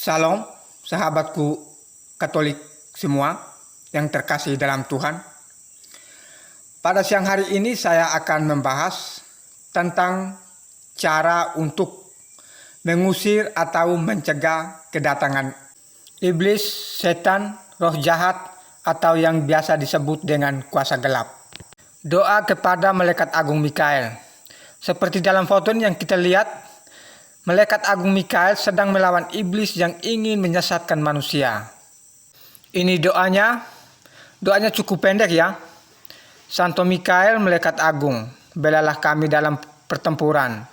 Salam, sahabatku Katolik semua yang terkasih dalam Tuhan. Pada siang hari ini saya akan membahas tentang cara untuk mengusir atau mencegah kedatangan iblis, setan, roh jahat, atau yang biasa disebut dengan kuasa gelap. Doa kepada Malaikat Agung Mikael. Seperti dalam foto yang kita lihat, Malaikat Agung Mikael sedang melawan iblis yang ingin menyesatkan manusia. Ini doanya cukup pendek ya. Santo Mikael, Malaikat Agung, belalah kami dalam pertempuran.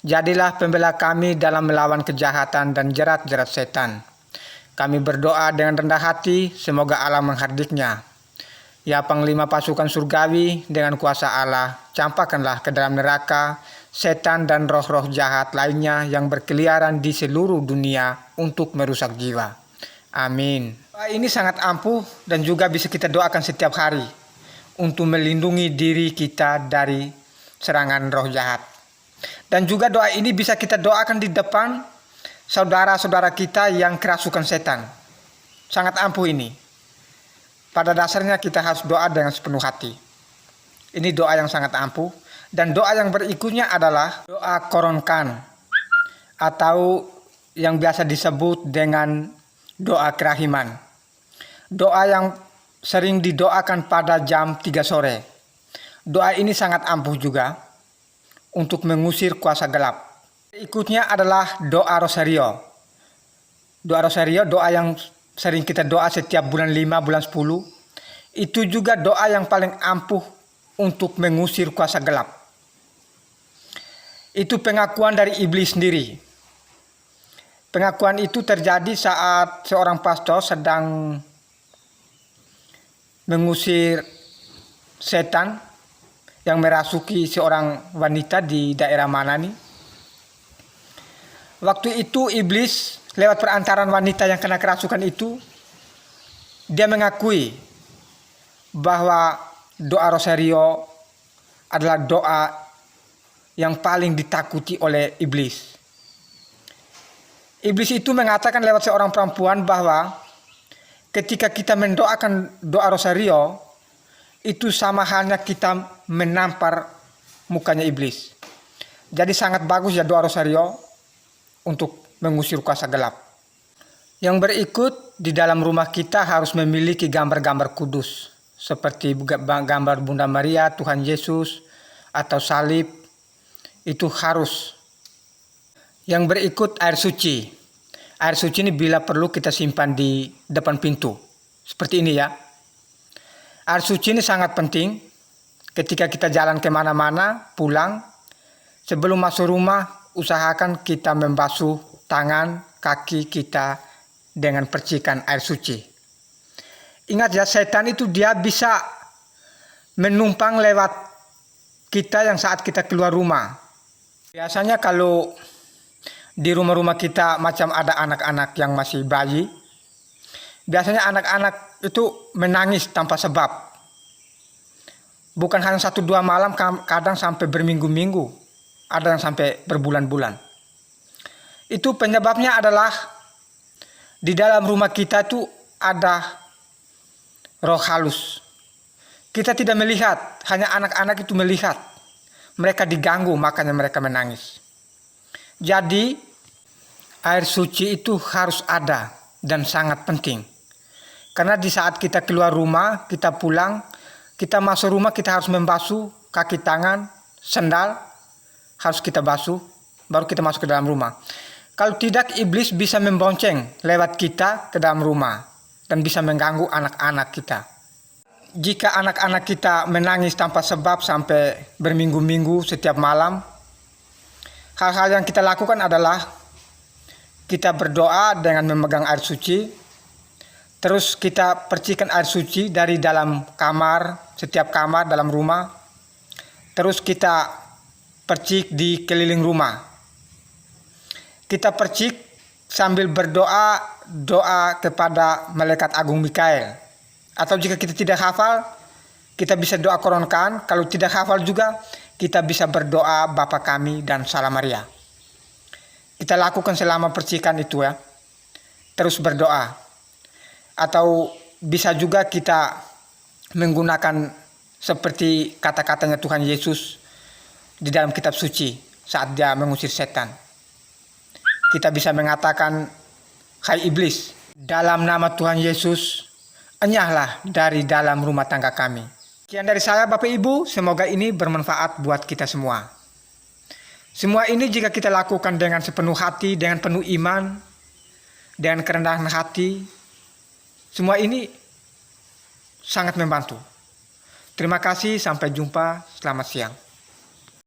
Jadilah pembela kami dalam melawan kejahatan dan jerat-jerat setan. Kami berdoa dengan rendah hati, semoga Allah menghardiknya. Ya Panglima pasukan surgawi, dengan kuasa Allah, campakkanlah ke dalam neraka setan dan roh-roh jahat lainnya yang berkeliaran di seluruh dunia untuk merusak jiwa. Amin. Ini sangat ampuh dan juga bisa kita doakan setiap hari untuk melindungi diri kita dari serangan roh jahat. Dan juga doa ini bisa kita doakan di depan saudara-saudara kita yang kerasukan setan. Sangat ampuh ini. Pada dasarnya kita harus doa dengan sepenuh hati. Ini doa yang sangat ampuh. Dan doa yang berikutnya adalah doa koronkan, atau yang biasa disebut dengan doa kerahiman. Doa yang sering didoakan pada jam 3 sore. Doa ini sangat ampuh juga untuk mengusir kuasa gelap. Berikutnya adalah doa rosario. Doa rosario, doa yang sering kita doa setiap bulan 5, bulan 10. Itu juga doa yang paling ampuh untuk mengusir kuasa gelap. Itu pengakuan dari iblis sendiri. Pengakuan itu terjadi saat seorang pastor sedang mengusir setan yang merasuki seorang wanita di daerah mana nih. Waktu itu iblis lewat perantaran wanita yang kena kerasukan itu, dia mengakui bahwa doa rosario adalah doa yang paling ditakuti oleh iblis. Iblis itu mengatakan lewat seorang perempuan bahwa ketika kita mendoakan doa rosario, itu sama halnya kita menampar mukanya iblis. Jadi sangat bagus ya doa rosario untuk mengusir kuasa gelap. Yang berikut, di dalam rumah kita harus memiliki gambar-gambar kudus, seperti gambar Bunda Maria, Tuhan Yesus, atau salib. Itu harus. Yang berikut, air suci. Air suci ini bila perlu kita simpan di depan pintu. Seperti ini ya. Air suci ini sangat penting ketika kita jalan kemana-mana, pulang. Sebelum masuk rumah, usahakan kita membasuh tangan, kaki kita dengan percikan air suci. Ingat ya, setan itu dia bisa menumpang lewat kita yang saat kita keluar rumah. Biasanya kalau di rumah-rumah kita macam ada anak-anak yang masih bayi, biasanya anak-anak itu menangis tanpa sebab. Bukan hanya 1-2 malam, kadang sampai berminggu-minggu, ada yang sampai berbulan-bulan. Itu penyebabnya adalah di dalam rumah kita itu ada roh halus. Kita tidak melihat, hanya anak-anak itu melihat. Mereka diganggu, makanya mereka menangis. Jadi air suci itu harus ada dan sangat penting. Karena di saat kita keluar rumah, kita pulang, kita masuk rumah, kita harus membasuh kaki tangan, sandal, harus kita basuh, baru kita masuk ke dalam rumah. Kalau tidak, iblis bisa membonceng lewat kita ke dalam rumah dan bisa mengganggu anak-anak kita. Jika anak-anak kita menangis tanpa sebab sampai berminggu-minggu setiap malam, hal-hal yang kita lakukan adalah kita berdoa dengan memegang air suci. Terus kita percikan air suci dari dalam kamar, setiap kamar dalam rumah. Terus kita percik di keliling rumah. Kita percik sambil berdoa, doa kepada Malaikat Agung Mikael. Atau jika kita tidak hafal, kita bisa doa koronkan. Kalau tidak hafal juga, kita bisa berdoa Bapa Kami dan Salam Maria. Kita lakukan selama percikan itu ya. terus berdoa. Atau bisa juga kita menggunakan seperti kata-katanya Tuhan Yesus di dalam kitab suci saat dia mengusir setan. Kita bisa mengatakan, "Hai iblis, dalam nama Tuhan Yesus, enyahlah dari dalam rumah tangga kami." Sekian dari saya Bapak Ibu, semoga ini bermanfaat buat kita semua. Semua ini jika kita lakukan dengan sepenuh hati, dengan penuh iman, dengan kerendahan hati, semua ini sangat membantu. Terima kasih, sampai jumpa, selamat siang.